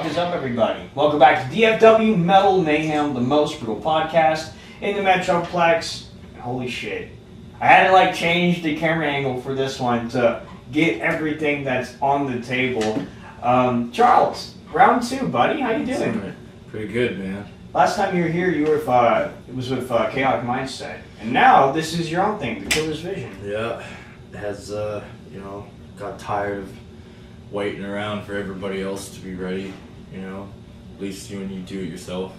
fuck is up, everybody? Welcome back to DFW Metal Mayhem, the most brutal podcast in the Metroplex. Holy shit. I had to change the camera angle for this one to get everything that's on the table. Charles, round two, buddy. How you doing? Pretty good, man. Last time you were here, you were it was with Chaotic Mindset. And now this is your own thing, the Killer's Vision. Yeah. It has, got tired of waiting around for everybody else to be ready, at least when you do it yourself.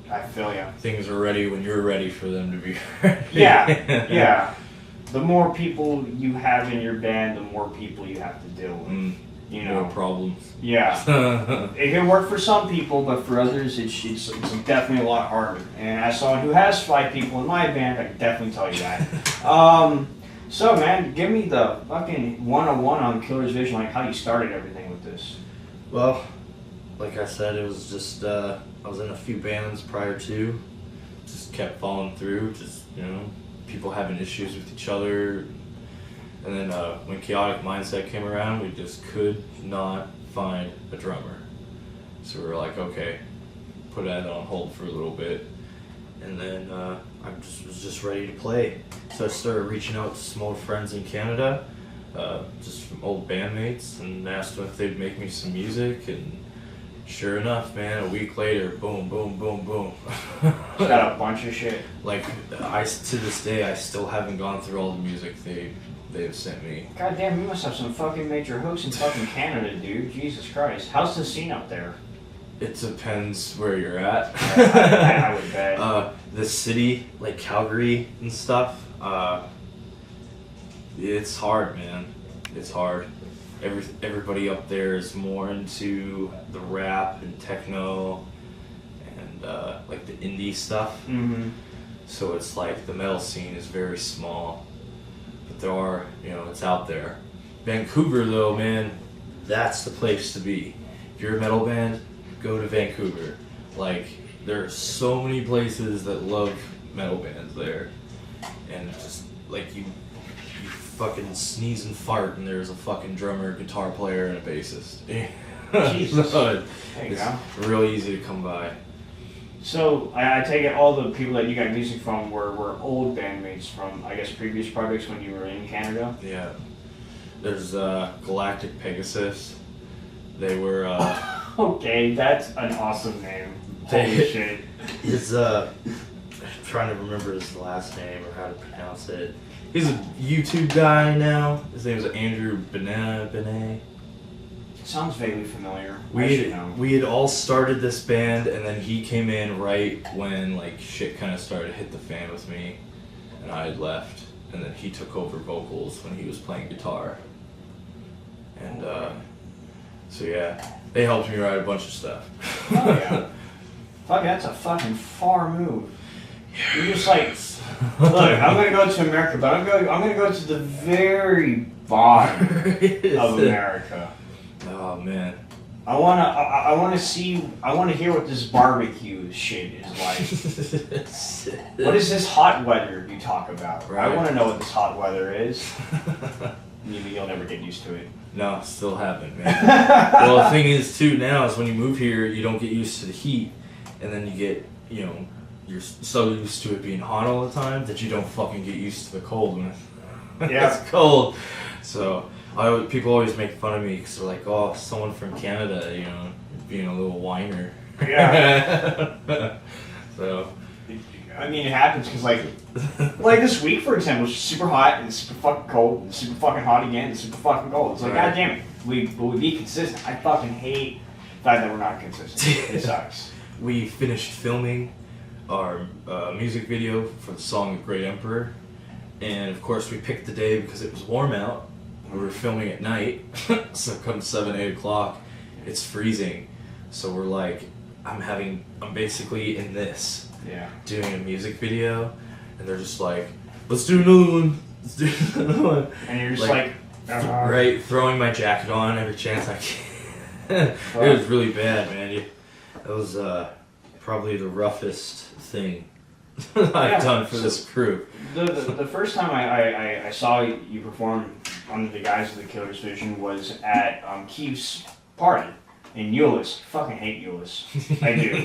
I feel ya. Things are ready when you're ready for them to be ready. Yeah. The more people you have in your band, the more people you have to deal with. More problems. Yeah. It can work for some people, but for others, it's definitely a lot harder. And as someone who has 5 people in my band, I can definitely tell you that. So, man, give me the fucking 101 on Killer's Vision, how you started everything with this. Well, like I said, it was just, I was in a few bands prior to, just kept falling through, people having issues with each other. And then when Chaotic Mindset came around, we just could not find a drummer. So we were like, okay, put that on hold for a little bit. And then I was just ready to play. So I started reaching out to some old friends in Canada, just from old bandmates, and asked them if they'd make me some music. And sure enough, man, a week later, boom, boom, boom, boom. Got a bunch of shit. To this day, I still haven't gone through all the music they have sent me. God damn, you must have some fucking major hosts in fucking Canada, dude. Jesus Christ. How's the scene up there? It depends where you're at. I would bet. The city, like Calgary and stuff, it's hard, man. It's hard. Everybody up there is more into the rap and techno and the indie stuff. Mm-hmm. So it's the metal scene is very small. But there are, it's out there. Vancouver, though, man, that's the place to be. If you're a metal band, go to Vancouver. There are so many places that love metal bands there. And just, you fucking sneeze and fart, and there's a fucking drummer, guitar player, and a bassist. Jesus. So There you it's go. real easy to come by. So, I take it all the people that you got music from were old bandmates from, I guess, previous projects when you were in Canada? Yeah. There's Galactic Pegasus. They were... Okay, that's an awesome name. Holy shit. I'm trying to remember his last name or how to pronounce it. He's a YouTube guy now. His name is Andrew Benet. Sounds vaguely familiar. We had all started this band, and then he came in right when shit kind of started to hit the fan with me, and I had left, and then he took over vocals when he was playing guitar, and so yeah, they helped me write a bunch of stuff. Oh yeah. Fuck, that's a fucking far move. You're just look, I'm gonna go to America, but I'm gonna go to the very bottom of America. Oh man. I wanna hear what this barbecue shit is like. What is this hot weather you talk about? Right. I wanna know what this hot weather is. You'll never get used to it. No, still haven't, man. Well, the thing is too now is when you move here, you don't get used to the heat, and then you get, you're so used to it being hot all the time that you don't fucking get used to the cold when it's cold. So people always make fun of me because they're like, "Oh, someone from Canada, being a little whiner." Yeah. So. I mean, it happens because this week, for example, was super hot and super fucking cold and super fucking hot again and super fucking cold. It's right. God damn it, we be consistent. I fucking hate the fact that we're not consistent. It sucks. We finished filming our music video for the song Great Emperor, and of course we picked the day because it was warm out. We were filming at night, so come 7-8 o'clock, it's freezing. So we're I'm basically in this. Yeah. Doing a music video, and they're just like, let's do another one. Let's do another one. And you're just right, throwing my jacket on every chance I can. It was really bad, man. It was probably the roughest thing I've done for this crew. The first time I saw you perform under the guise of the Killer's Vision was at Keith's party And Euless, fucking hate Euless. I do.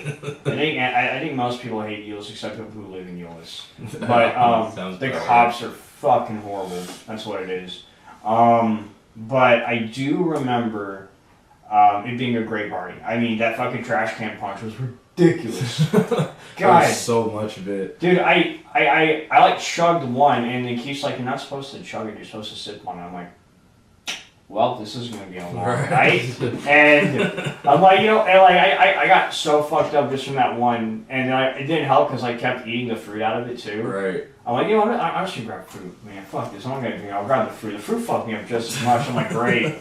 I think most people hate Euless except people who live in Euless. But the cops are fucking horrible. That's what it is. But I do remember it being a great party. I mean, that fucking trash can punch was ridiculous. God, so much of it, dude. I like chugged one, and it keeps like, you're not supposed to chug it. You're supposed to sip on it. I'm like, well, this is gonna be a long night. And I'm like, and like I got so fucked up just from that one, and it didn't help because I kept eating the fruit out of it too. Right. I'm like, I'm just gonna grab fruit, man. Fuck this. I'm not gonna drink. I'll grab the fruit. The fruit fucked me up just as much. I'm like, great.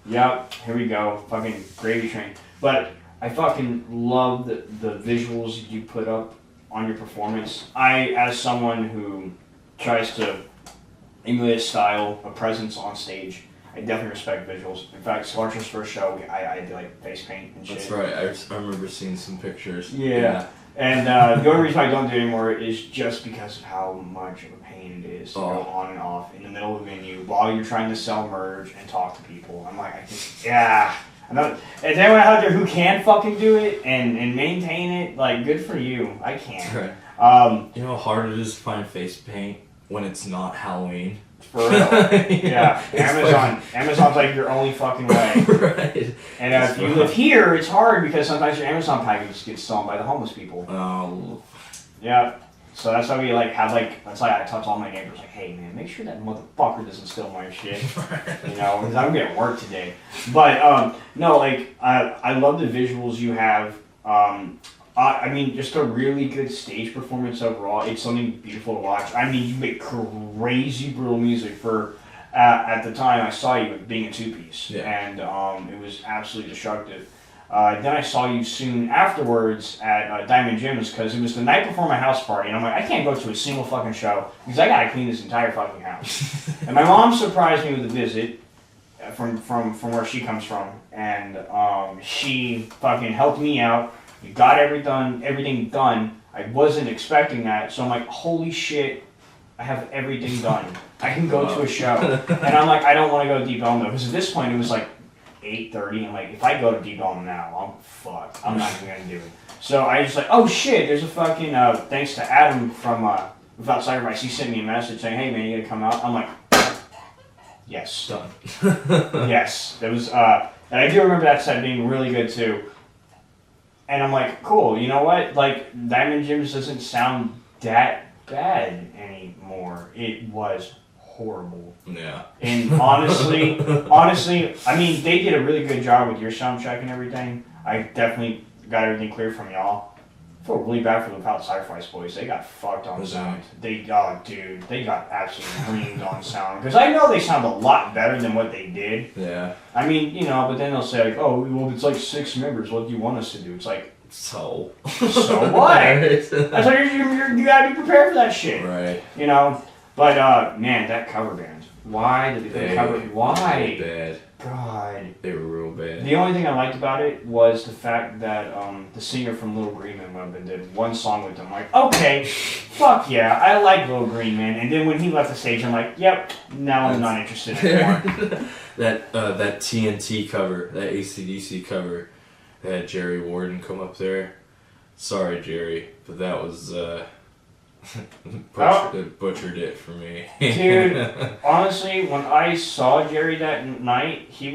Yep. Here we go. Fucking gravy train. But I fucking love the visuals you put up on your performance. As someone who tries to emulate a style, a presence on stage, I definitely respect visuals. In fact, Scorcher's first show, I did like face paint and shit. That's right. I remember seeing some pictures. Yeah. And the only reason I don't do it anymore is just because of how much of a pain it is to go on and off in the middle of a venue while you're trying to sell merch and talk to people. I'm like, Is anyone out there who can fucking do it and maintain it? Like, good for you. I can't. Right. You know how hard it is to find face paint when it's not Halloween? For real. Yeah. Amazon's like your only fucking way. Right. And if you live here, it's hard because sometimes your Amazon package gets stolen by the homeless people. Oh. Yeah. So that's why we that's why I tell all my neighbors, like, hey man, make sure that motherfucker doesn't steal my shit. Because I'm getting work today. But no, like I love the visuals you have. I mean, just a really good stage performance overall. It's something beautiful to watch. I mean, you make crazy brutal music for, at the time I saw you being a two-piece. Yeah. And it was absolutely destructive. Then I saw you soon afterwards at Diamond Jim's because it was the night before my house party. And I'm like, I can't go to a single fucking show because I gotta clean this entire fucking house. And my mom surprised me with a visit from where she comes from. And she fucking helped me out. We got everything done. I wasn't expecting that, so I'm like, holy shit, I have everything done. I can go to a show. And I'm like, I don't want to go to Deep Ellum though, because at this point it was like 8:30. I'm like, if I go to Deep Ellum now, I'm fucked. I'm not even gonna do it. So I just like, oh shit, there's a fucking thanks to Adam from Without Sacrifice. He sent me a message saying, hey man, you gotta come out. I'm like, yes, done. Yes, that was and I do remember that set being really good too. And I'm like, cool, you know what? Like, Diamond Jim's doesn't sound that bad anymore. It was horrible. Yeah. And honestly, I mean, they did a really good job with your sound check and everything. I definitely got everything clear from y'all. I feel really bad for the Without Sacrifice boys. They got fucked on sound. They got absolutely reamed on sound. Because I know they sound a lot better than what they did. Yeah. I mean, but then they'll say, like, oh, well, it's like 6 members. What do you want us to do? It's like, so what? That's why you gotta be prepared for that shit. Right. But, man, that cover band. Why did they cover? Why? Bad. God. They were real bad. The only thing I liked about it was the fact that the singer from Little Green Man went up and did one song with them. I'm like, okay, fuck yeah, I like Little Green Man. And then when he left the stage, I'm like, yep, now I'm not interested anymore. that TNT cover, that AC/DC cover, they had Jerry Warden come up there. Sorry, Jerry, but that was butchered it for me. Dude, honestly, when I saw Jerry that night, he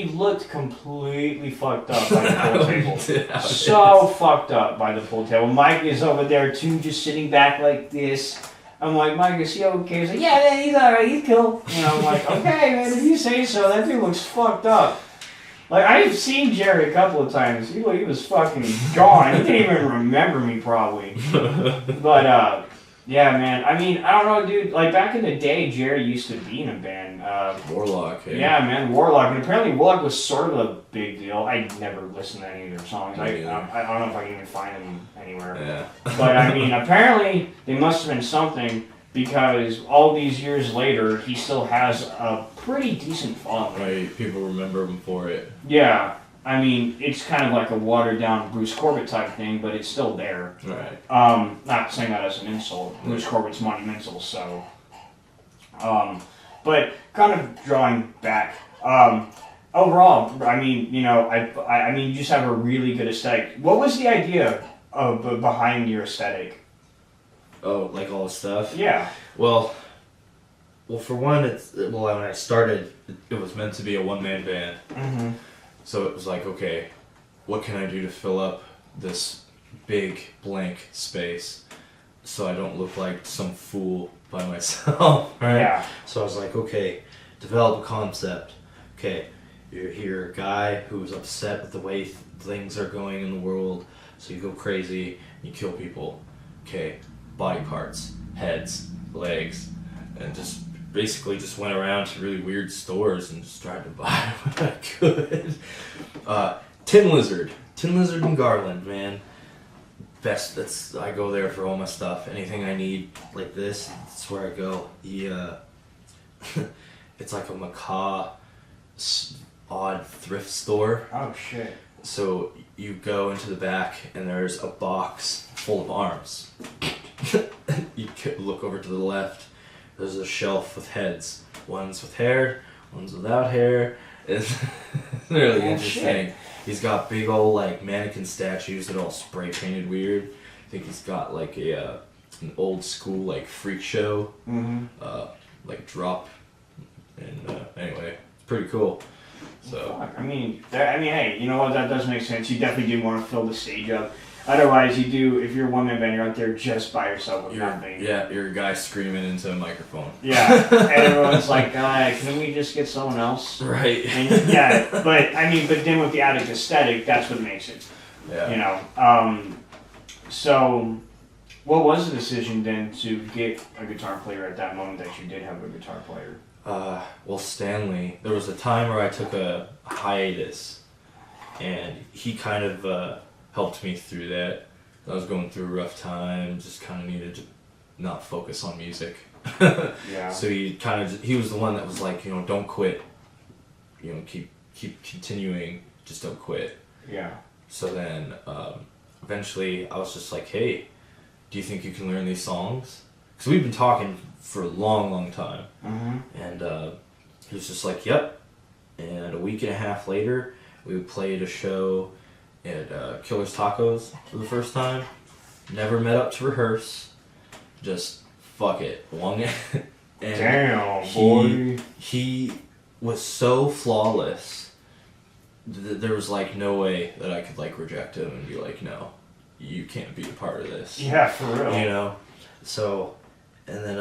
looked completely fucked up by the pool table. So fucked up by the pool table. Mike is over there too, just sitting back like this. I'm like, Mike, is he okay? He's like, yeah, he's alright, he's cool. I'm like, okay, man, if you say so, that dude looks fucked up. Like, I've seen Jerry a couple of times. He was fucking gone. He didn't even remember me, probably. But, yeah, man. I mean, I don't know, dude. Like, back in the day, Jerry used to be in a band. Warlock, hey? Yeah, man, Warlock. And apparently Warlock was sort of a big deal. I never listened to any of their songs. I don't know if I can even find them anywhere. Yeah. But, I mean, apparently they must have been something, because all these years later, he still has a pretty decent following. Right, people remember him for it. Yeah, I mean, it's kind of like a watered-down Bruce Corbett type thing, but it's still there. Right. Not saying that as an insult. Bruce Corbett's monumental, so. But kind of drawing back. overall, I mean, you know, I mean, you just have a really good aesthetic. What was the idea of behind your aesthetic? Oh, like all the stuff? Yeah. Well, for one, when I started, it was meant to be a one-man band. Mm-hmm. So it was like, okay, what can I do to fill up this big blank space so I don't look like some fool by myself, right? Yeah. So I was like, okay, develop a concept. Okay, you're a guy who's upset with the way things are going in the world, so you go crazy, you kill people. Okay, body parts, heads, legs, and just basically just went around to really weird stores and just tried to buy what I could. Tin Lizard and Garland, man. Best. I go there for all my stuff. Anything I need like this, that's where I go. It's like a macabre, odd thrift store. Oh shit. So you go into the back and there's a box full of arms. You look over to the left. There's a shelf with heads. One's with hair, one's without hair. It's really interesting. Shit. He's got big old like mannequin statues that are all spray painted weird. I think he's got like an old school like freak show, like drop. And anyway, it's pretty cool. So fuck. I mean, hey, you know what? That does make sense. You definitely do want to fill the stage up. Otherwise, you do. If you're a one-man band, you're out there just by yourself with nothing. Yeah, you're a guy screaming into a microphone. Yeah, and everyone's like, "Can we just get someone else?" Right. And, yeah, but then with the attic aesthetic, that's what makes it. Yeah. You know. So, what was the decision then to get a guitar player at that moment that you did have a guitar player? Well, Stanley, there was a time where I took a hiatus, and he kind of helped me through that. I was going through a rough time, just kind of needed to not focus on music. Yeah. So he was the one that was like, you know, don't quit. You know, keep continuing, just don't quit. Yeah. So then, eventually, I was just like, hey, do you think you can learn these songs? Because we've been talking for a long, long time. Mm-hmm. And he was just like, yep. And a week and a half later, we played a show at Killer's Tacos for the first time. Never met up to rehearse. Just fuck it. Wung it. And damn, boy. He was so flawless that there was like no way that I could like reject him and be like, no, you can't be a part of this. Yeah, for real. You know? So, and then,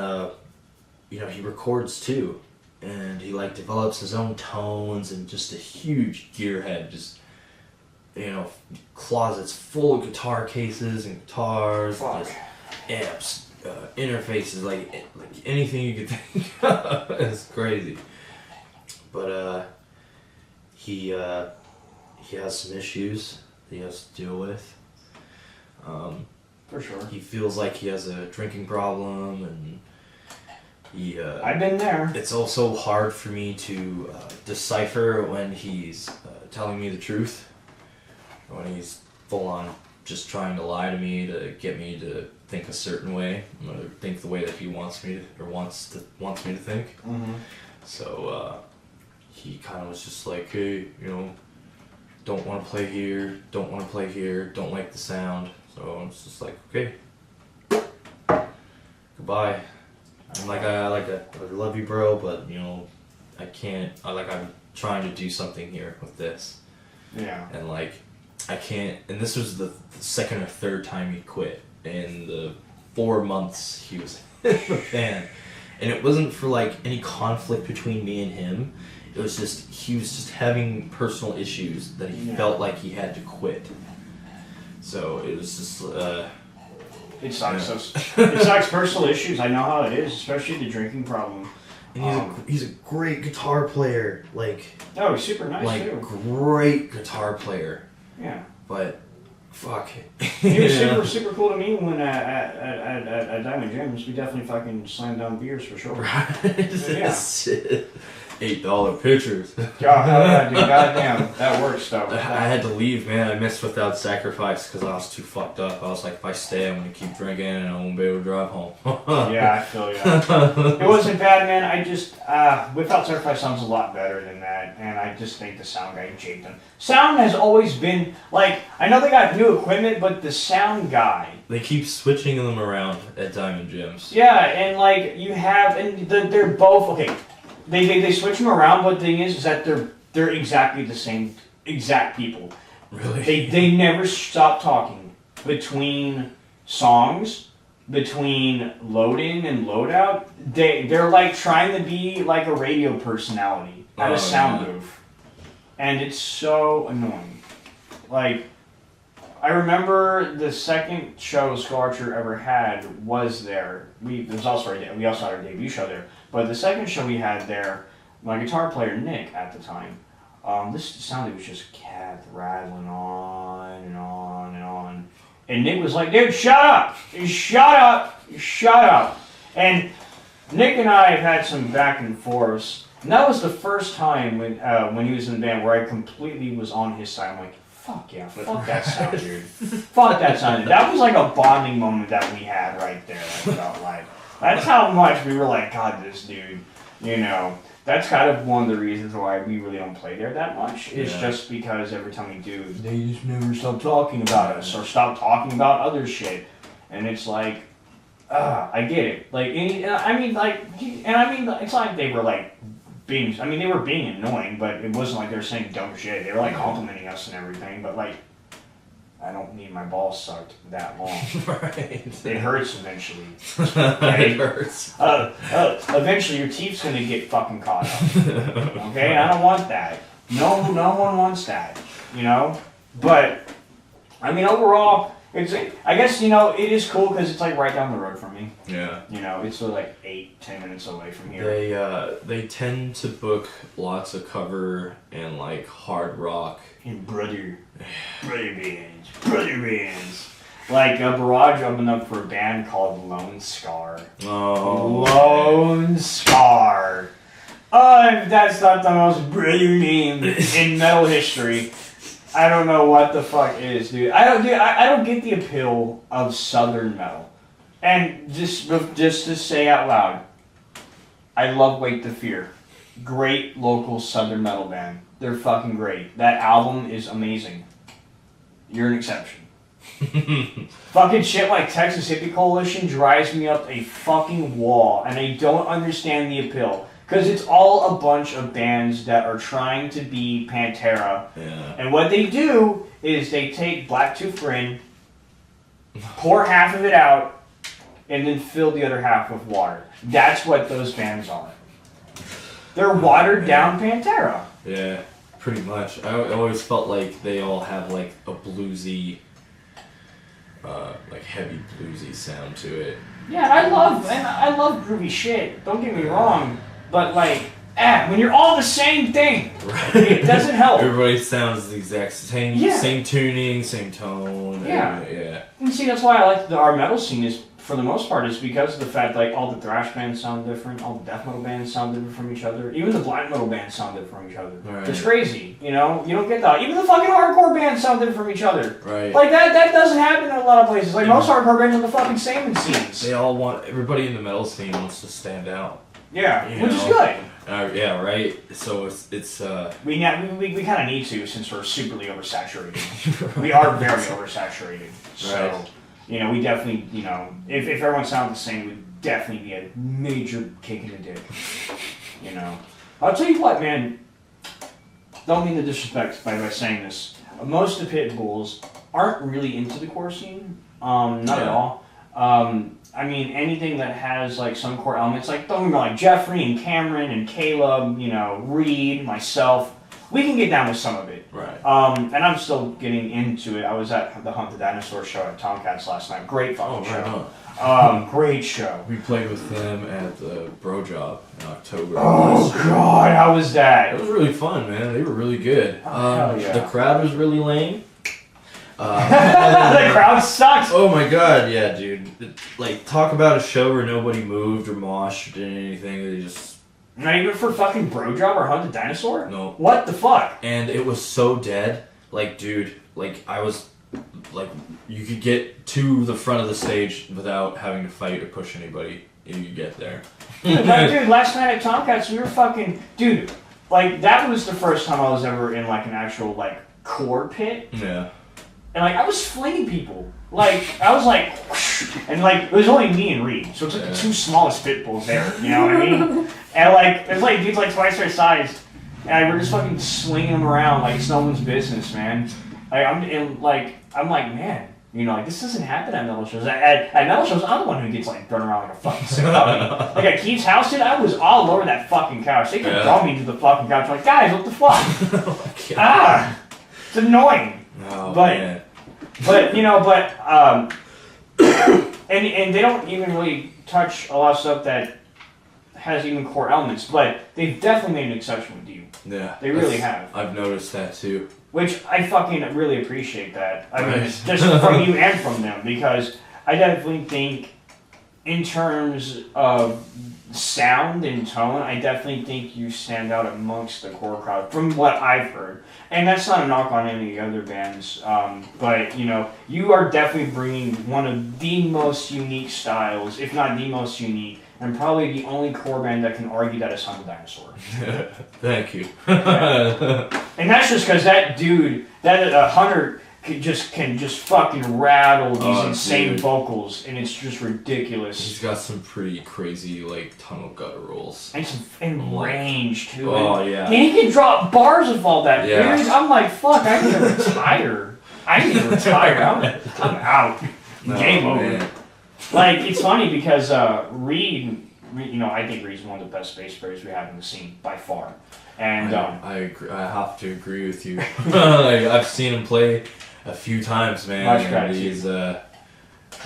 you know, he records too. And he like develops his own tones and just a huge gearhead, just, you know, closets full of guitar cases and guitars, just amps, interfaces, like anything you could think of. It's crazy. But he has some issues that he has to deal with. For sure. He feels like he has a drinking problem, and I've been there. It's also hard for me to decipher when he's telling me the truth, or when he's full on just trying to lie to me to get me to think a certain way, or think the way that he wants me to, or wants me to think. Mm-hmm. So he kind of was just like, hey, you know, don't want to play here, don't want to play here, don't like the sound. So I'm just like, okay, goodbye. I'm like, I love you, bro, but you know, I can't. I'm trying to do something here with this. Yeah. And like, I can't. And this was the second or third time he quit in the 4 months he was in the band, and it wasn't for like any conflict between me and him. It was just he was just having personal issues that he felt like he had to quit. So it was just. It sucks. It sucks. Personal issues. I know how it is, especially the drinking problem. And he's a great guitar player. Like. Oh, he's super nice like, too. Great guitar player. Yeah. But, fuck. He was super cool to me when at Diamond Gems. We definitely fucking slammed down beers for sure. Right. Yeah. $8 pictures. God, yeah, dude, goddamn, that works though. I had to leave, man. I missed Without Sacrifice because I was too fucked up. I was like, if I stay, I'm gonna keep drinking and I won't be able to drive home. Yeah, I feel you. It wasn't bad, man. I just Without Sacrifice sounds a lot better than that, and I just think the sound guy japed them. Sound has always been like, I know they got new equipment, but the sound guy. They keep switching them around at Diamond Gyms. Yeah, and like you have, and they're both okay. They switch them around, but the thing is that they're exactly the same exact people. Really? They never stop talking between songs, between load in and load out. They're like trying to be like a radio personality at a sound booth, and it's so annoying. Like, I remember the second show Scorcher ever had was there. We also had our debut show there. But the second show we had there, my guitar player Nick at the time, this sounded was just kept rattling on and on and on. And Nick was like, dude, shut up! Shut up! Shut up! And Nick and I have had some back and forths. And that was the first time when he was in the band where I completely was on his side. I'm like, fuck yeah, fuck that sound, dude. Fuck that sound. That was like a bonding moment that we had right there, I felt like. That's how much we were like, God, this dude, you know. That's kind of one of the reasons why we really don't play there that much. Is just because every time we do, they just never stop talking about us or stop talking about other shit. And it's like, I get it. Like, it's like they were like being, they were being annoying, but it wasn't like they were saying dumb shit. They were like complimenting us and everything, but like, I don't need my balls sucked that long. Right. It hurts eventually. Okay? It hurts. Eventually your teeth's gonna get fucking caught up. Okay? I don't want that. No one wants that. You know? But, overall, I guess, it is cool because it's like right down the road from me. Yeah. It's like 8-10 minutes away from here. They tend to book lots of cover and like hard rock. And brother bands. Like Barrage opened up for a band called Lone Scar. Oh. Lone Scar. If that's not the most brother name in metal history, I don't know what the fuck is, dude. I don't get the appeal of Southern metal. And just to say out loud, I love Wake the Fear. Great local Southern metal band. They're fucking great. That album is amazing. You're an exception. Fucking shit like Texas Hippie Coalition drives me up a fucking wall, and I don't understand the appeal. Because it's all a bunch of bands that are trying to be Pantera. Yeah. And what they do is they take Blacktooth Grin, pour half of it out, and then fill the other half with water. That's what those bands are. They're watered down Pantera. Yeah, pretty much. I always felt like they all have like a bluesy, like heavy bluesy sound to it. Yeah, I love groovy shit. Don't get me wrong, but like, when you're all the same thing, right. It doesn't help. Everybody sounds the exact same, same tuning, same tone. Yeah. And see, that's why I like our metal scene is, for the most part, is because of the fact like all the thrash bands sound different, all the death metal bands sound different from each other, even the black metal bands sound different from each other. Right. It's crazy, you don't get that. Even the fucking hardcore bands sound different from each other. Right. Like that doesn't happen in a lot of places. Like most hardcore bands are the fucking same in scenes. Everybody in the metal scene wants to stand out. Yeah, which is good. Yeah, right. So it's we kind of need to, since we're superly oversaturated. We are very oversaturated. So. Right. We definitely, if everyone sounded the same, we'd definitely be a major kick in the dick. I'll tell you what, man. Don't mean to disrespect by saying this. Most of the pit bulls aren't really into the core scene. Not at all. Anything that has like some core elements, like don't get me wrong, like Jeffrey and Cameron and Caleb, Reed, myself. We can get down with some of it. Right. And I'm still getting into it. I was at the Hunt the Dinosaur show at Tomcats last night. Great fucking show. Great show. We played with them at the Bro Job in October. Oh, God, how was that? It was really fun, man. They were really good. Hell yeah. The crowd was really lame. The crowd sucks. Oh my god, yeah, dude. Like, talk about a show where nobody moved or moshed or did anything. They just Not even for fucking Bro Job or Hunt the Dinosaur? No. What the fuck? And it was so dead. Like, dude, like, I was, like, you could get to the front of the stage without having to fight or push anybody. You could get there. Dude, last night at Tomcats, we were fucking... Dude, like, that was the first time I was ever in, like, an actual, like, core pit. Yeah. And, like, I was flinging people. Like, I was like... Whoosh, and, like, it was only me and Reed. So it's like the two smallest pit bulls there. You know what I mean? And, like, it's like dudes, like, twice their size. And we're just fucking swinging them around like it's no one's business, man. Like, I'm like, man, you know, like, this doesn't happen at metal shows. At metal shows, I'm the one who gets, like, thrown around like a fucking sick puppy. Like, at Keith's house, dude, I was all over that fucking couch. They could throw me to the fucking couch. I'm like, guys, what the fuck? It's annoying. Oh, but, man. But, you know, and they don't even really touch a lot of stuff that has even core elements, but they've definitely made an exception with you. Yeah. They really have. I've noticed that too. Which I fucking really appreciate that. I mean, just from you and from them, because I definitely think, in terms of sound and tone, I definitely think you stand out amongst the core crowd, from what I've heard. And that's not a knock on any of the other bands, but, you know, you are definitely bringing one of the most unique styles, if not the most unique, and probably the only core band that can argue that it's Hunt the Dinosaur. Thank you. And that's just because that dude, that Hunter, can just fucking rattle these insane vocals, and it's just ridiculous. He's got some pretty crazy, like, tunnel gutturals. And range, too. Oh, yeah. And he can drop bars of all that, yeah. Dude. I'm like, fuck, I need to retire. I'm out. No, Game over. Man. Like, it's funny because Reed, you know, I think Reed's one of the best bass players we have in the scene, by far. And I agree, I have to agree with you. Like, I've seen him play a few times, man. Much gratitude. He's dude,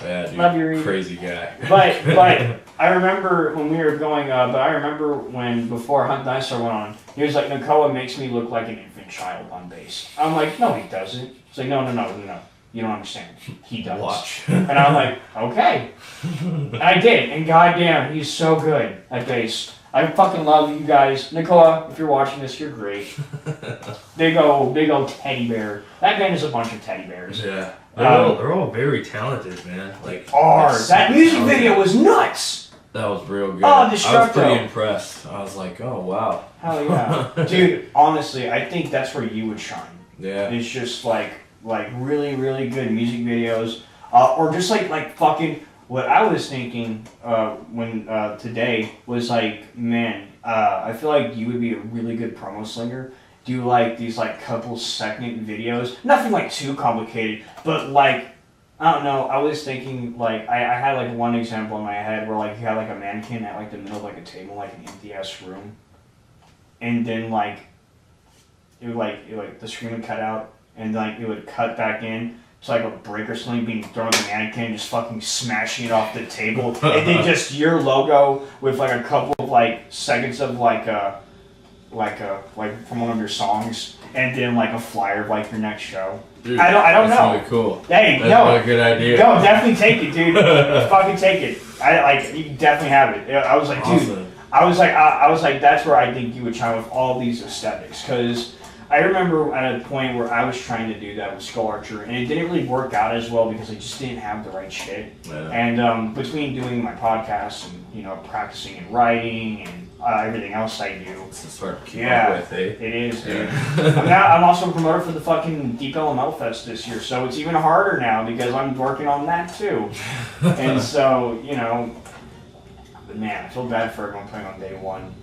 love you, Reed. Crazy guy. But I remember when we were going, before Hunt the Dinosaur went on, he was like, Nakoa makes me look like an infant child on bass. I'm like, no, he doesn't. He's like, no. You don't understand. He does. Watch. And I'm like, okay. And I did. And goddamn, he's so good at bass. I fucking love you guys. Nakoa, if you're watching this, you're great. Big old teddy bear. That band is a bunch of teddy bears. Yeah. They're all very talented, man. Like, that music video was nuts. That was real good. Oh, Destructo. I was pretty impressed. I was like, oh, wow. Hell yeah. Dude, honestly, I think that's where you would shine. Yeah. It's just like really, really good music videos. Or just like fucking, what I was thinking when today was like, man, I feel like you would be a really good promo slinger. Do like these like couple second videos. Nothing like too complicated, but like, I don't know, I was thinking like, I had like one example in my head where like you had like a mannequin at like the middle of like a table, like an empty ass room. And then like, it would the screen would cut out and like it would cut back in. It's like a brick or something being thrown at the mannequin, just fucking smashing it off the table. And then just your logo with like a couple of like seconds of like from one of your songs, and then like a flyer of like your next show. Dude, I don't know. That's really cool. Hey, that's a good idea. No, definitely take it, dude. Fucking take it. You definitely have it. I was like, dude. Awesome. I was like, that's where I think you would shine with all these aesthetics, because I remember at a point where I was trying to do that with Skull Archer, and it didn't really work out as well because I just didn't have the right shit. Yeah. And between doing my podcast and, you know, practicing and writing and everything else I do, it's hard to keep up with, eh? It is, dude. I'm also a promoter for the fucking DFW Metal Fest this year, so it's even harder now because I'm working on that too. And so, you know, but man, I feel bad for everyone playing on day one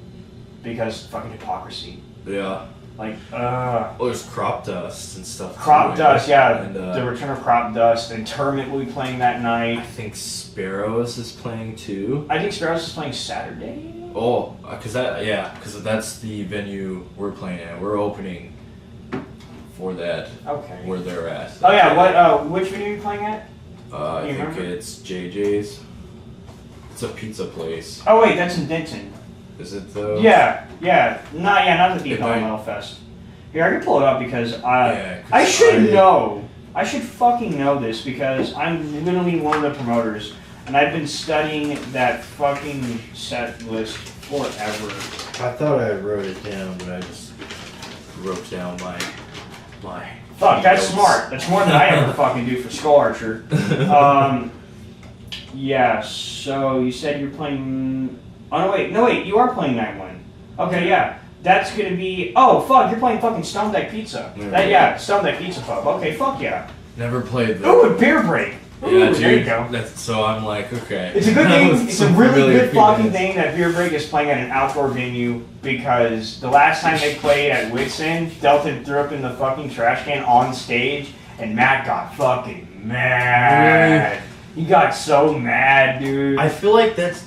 because fucking hypocrisy. Yeah. Like, well, there's Crop Dust and stuff. Crop Dust, yeah. And, the return of Crop Dust, and Tournament will be playing that night. I think Sparrows is playing too. I think Sparrows is playing Saturday. Oh, because that's the venue we're playing at. We're opening for that. Okay. Where they're at. Oh yeah, which venue are you playing at? I think it's JJ's. It's a pizza place. Oh wait, that's in Denton. Is it though? Yeah. Not the DFW Metal Fest. Here, I can pull it up because I should know. I should fucking know this because I'm literally one of the promoters. and I've been studying that fucking set list forever. I thought I wrote it down, but I just wrote down my. Fuck, that's smart. That's more than I ever fucking do for Skull Archer. Yeah, so you said you're playing... Oh, no, wait, you are playing Night 1. Okay, yeah. That's gonna be... Oh, fuck, you're playing fucking Stone Deck Pizza. Stone Deck Pizza Pub. Okay, fuck yeah. Never played that. Ooh, Beer Break. Ooh, yeah, dude. There you go. So I'm like, okay. It's a good thing. It's a really good fucking thing that Beer Break is playing at an outdoor venue, because the last time they played at Whitson, Delton threw up in the fucking trash can on stage, and Matt got fucking mad. He got so mad, dude. I feel like that's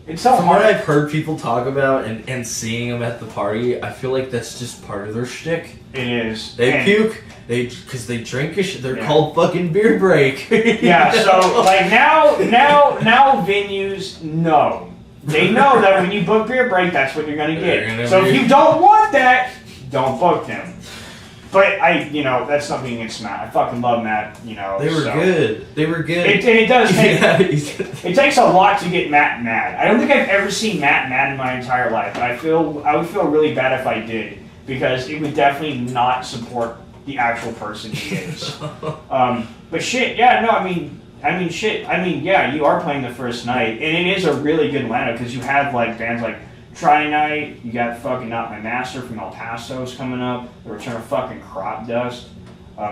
it's so from hard. what I've heard people talk about and seeing them at the party. I feel like that's just part of their shtick. It is. They puke. Because they drink a shit. They're called fucking Beer Break. Yeah. So like now venues know. They know that when you book Beer Break, that's what you're gonna get. So if you don't want that, don't book them. But that's something against Matt. I fucking love Matt, They were good. They were good. It does take... it takes a lot to get Matt mad. I don't think I've ever seen Matt mad in my entire life. And I would feel really bad if I did. Because it would definitely not support the actual person he is. But shit, yeah, no, yeah, you are playing the first night. And it is a really good lineup. Because you have bands like... Try Night, you got fucking Not My Master from El Paso's coming up, The Return of fucking Crop Dust,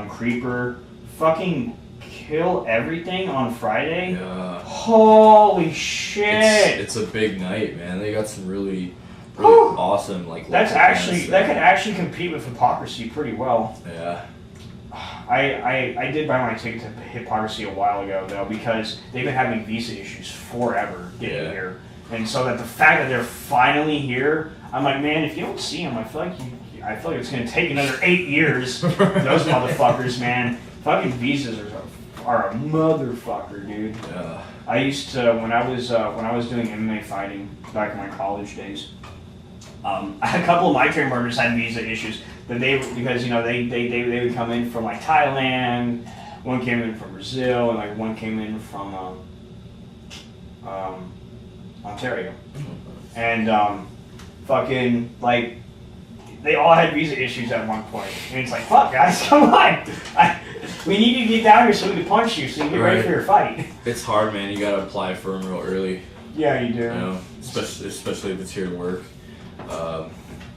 Creeper, fucking Kill Everything on Friday. Yeah. Holy shit! It's a big night, man. They got some really awesome that could actually compete with Hypocrisy pretty well. Yeah. I did buy my ticket to Hypocrisy a while ago though, because they've been having visa issues forever getting here. And so that the fact that they're finally here, I'm like, man, if you don't see them, I feel like it's gonna take another 8 years. Those motherfuckers, man. Fucking visas are a motherfucker, dude. Yeah. I used to when I was doing MMA fighting back in my college days. A couple of my train partners had visa issues, but they would come in from Thailand. One came in from Brazil, and one came in from Ontario, and they all had visa issues at one point, and it's like, fuck guys, come on, we need you to get down here so we can punch you, so you get ready for your fight. It's hard, man. You gotta apply for them real early. Yeah, you do. Especially if it's here to work.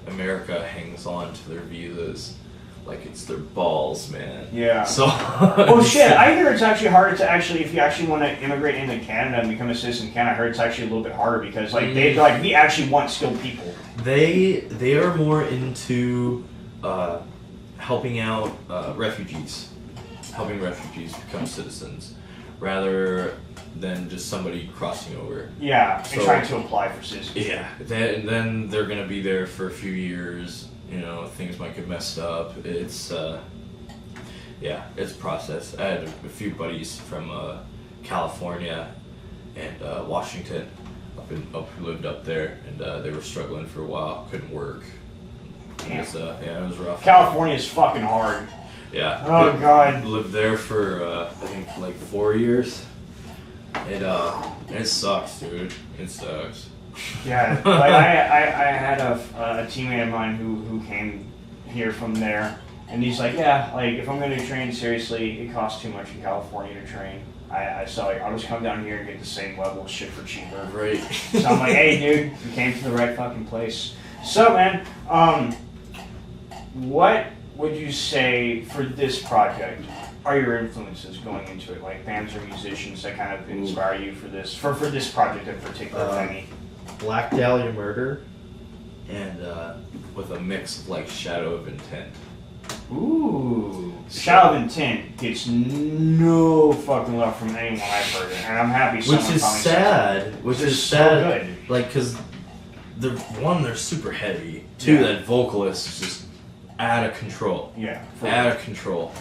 America hangs on to their visas like it's their balls, man. Yeah. So. Well, shit. I hear it's actually harder to if you actually want to immigrate into Canada and become a citizen in Canada. I heard it's actually a little bit harder because we actually want skilled people. They are more into helping out refugees, helping refugees become citizens, rather than just somebody crossing over. Yeah, and trying to apply for citizenship. Yeah, and then they're gonna be there for a few years. Things might get messed up. It's it's a process. I had a few buddies from California and Washington who lived up there, and they were struggling for a while, couldn't work. It was rough. California is fucking hard. Yeah. Oh God. Lived there for I think 4 years. It sucks, dude. It sucks. Yeah, I had a teammate of mine who came here from there, and he's like, if I'm going to train seriously, it costs too much in California to train. I'll just come down here and get the same level of shit for cheaper. Right. So I'm like, hey, dude, you came to the right fucking place. So, man, what would you say for this project are your influences going into it? Like bands or musicians that kind of inspire you for this project in particular, Penny? Black Dahlia Murder, and with a mix of Shadow of Intent. Ooh, Shadow of Intent gets no fucking love from anyone I've heard it, and I'm happy. Which is sad. Which is sad. So good. Because they're super heavy. Two, that vocalist is just out of control. Yeah. Out of control.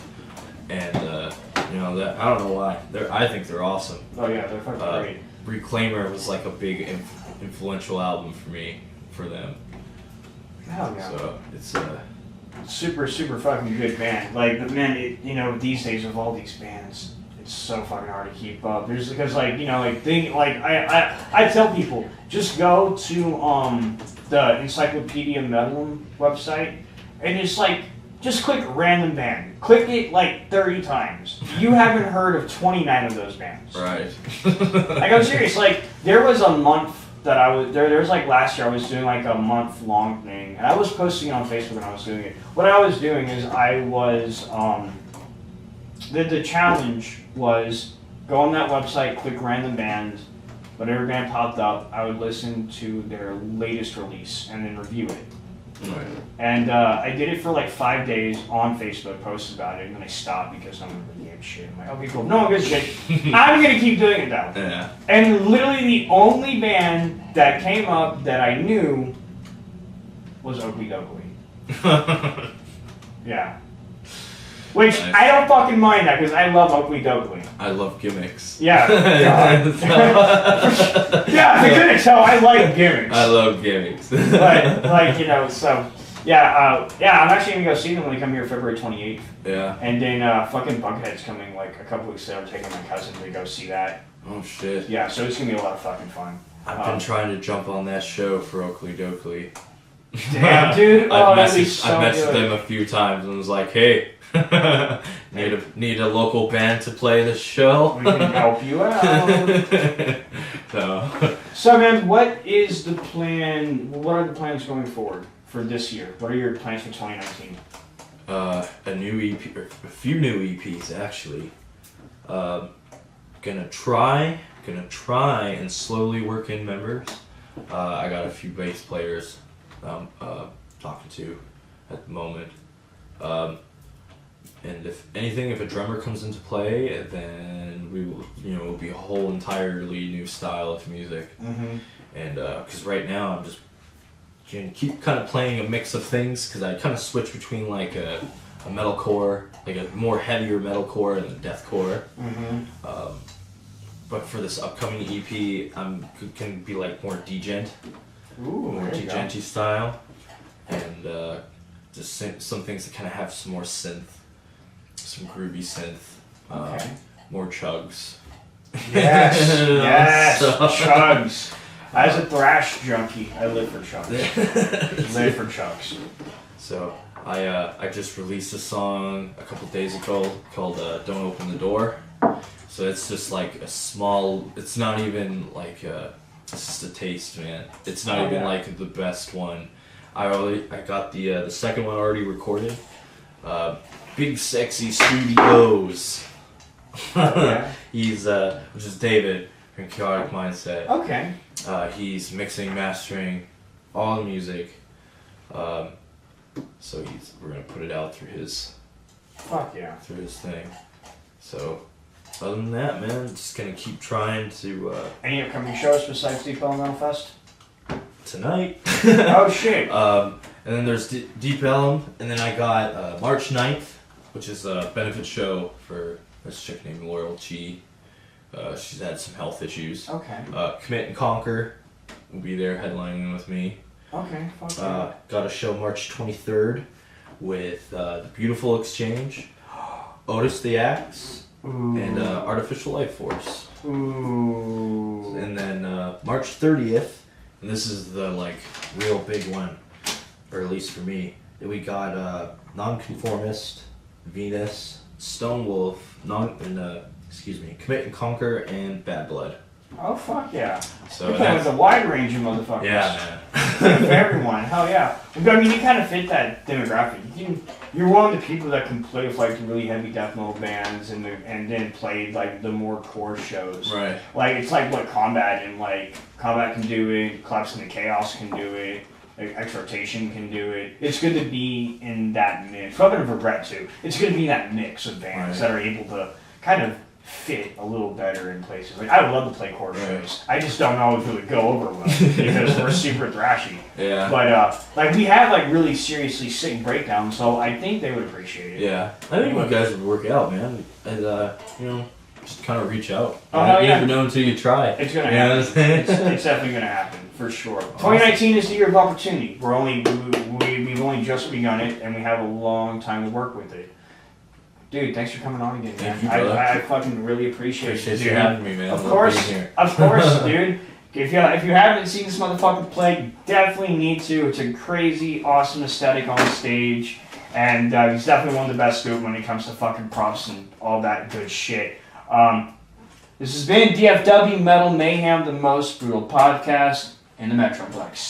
And that I don't know why. I think they're awesome. Oh yeah, they're fucking great. Reclaimer was a big influential album for them. Hell yeah. So it's super, super fucking good band. These days of all these bands, it's It's so fucking hard to keep up. There's because like I tell people just go to the Encyclopedia Metal website and just click random band. Click it like 30 times. You haven't heard of 29 of those bands. Right. Like I'm serious. Like there was a month that I was there. There was like last year I was doing like a month-long thing, and I was posting it on Facebook when I was doing it. What I was doing is I was the challenge was go on that website, click random bands, whatever band popped up, I would listen to their latest release and then review it. Right. And I did it for like 5 days on Facebook, posted about it, and then I stopped because no one really gave a shit. I'm like, okay, cool. No one gives a shit. I'm going to keep doing it though. Yeah. And literally the only band that came up that I knew was Oakley Doakley. Yeah. Which, nice. I don't fucking mind that, because I love Oakley Doakley. I love gimmicks. Yeah. Yeah, I couldn't tell. I like gimmicks. I love gimmicks. But, like, you know, so, yeah, I'm actually going to go see them when they come here February 28th. Yeah. And then fucking Buckethead's coming, like, a couple weeks later. I'm taking my cousin to go see that. Oh, shit. Yeah, so it's going to be a lot of fucking fun. I've been trying to jump on that show for Oakley Doakley. Damn, dude. Oh, I've messaged them a few times and was like, hey, need a local band to play the show. We can help you out. So, man, what is the plan? What are the plans going forward for this year? What are your plans for 2019? A new EP, or a few new EPs actually. Gonna try and slowly work in members. I got a few bass players I'm talking to at the moment. And if a drummer comes into play, then we will, it'll be a whole entirely new style of music. Mm-hmm. And because right now I'm just keep kind of playing a mix of things, because I kind of switch between like a metalcore, like a more heavier metalcore and a deathcore. Mm-hmm. But for this upcoming EP, I'm gonna be like more degent, more degenty style, and just some things that kind of have some more synth. Some groovy synth, more chugs. Yes, yes, chugs. As a thrash junkie, I live for chugs. Live for chugs. So I just released a song a couple days ago called "Don't Open the Door." So it's just like a small. It's not even like it's just a taste, man. It's not even like the best one. I got the second one already recorded. Big Sexy Studios. He's which is David from Chaotic Mindset. Okay. He's mixing, mastering all the music. So we're gonna put it out through his. Fuck yeah. Through his thing. So other than that, man, just gonna keep trying to. Any upcoming shows besides Deep Ellum Metal Fest? Tonight. Oh shit. And then there's Deep Ellum, and then I got March 9th, which is a benefit show for this chick named Laurel Chi. She's had some health issues. Okay. Commit and Conquer will be there headlining with me. Okay, fuck yeah. Got a show March 23rd with The Beautiful Exchange, Otis the Axe, and Artificial Life Force. Ooh. And then March 30th, and this is the like real big one, or at least for me, we got Nonconformist, Venus, Stone Wolf, Commit and Conquer, and Bad Blood. Oh fuck yeah! So you're playing with a wide range of motherfuckers. Yeah, man. For everyone, hell yeah! I mean, you kind of fit that demographic. You're one of the people that can play with like the really heavy death metal bands and then play like the more core shows. Right. Like it's like what Combat can do it. Collapse in the Chaos can do it. Exhortation can do it. It's good to be in that mix. Weapon of Regret too. It's good to be in that mix of bands that are able to kind of fit a little better in places. Like I would love to play core shows. I just don't know if it would go over well because we're super thrashy. Yeah. But like we have like really seriously sick breakdowns, so I think they would appreciate it. Yeah. I think you guys would work out, man. And just kind of reach out. Oh, you never know until you try. It's gonna happen. It's definitely gonna happen for sure. Awesome. 2019 is the year of opportunity. We've only just begun it, and we have a long time to work with it. Dude, thanks for coming on again, man. Thank you, brother. I fucking really appreciate it. Appreciate you having me, man. Of course, dude. If you haven't seen this motherfucker play, you definitely need to. It's a crazy, awesome aesthetic on stage, and he's definitely one of the best dude when it comes to fucking props and all that good shit. This has been DFW Metal Mayhem, the most brutal podcast in the Metroplex.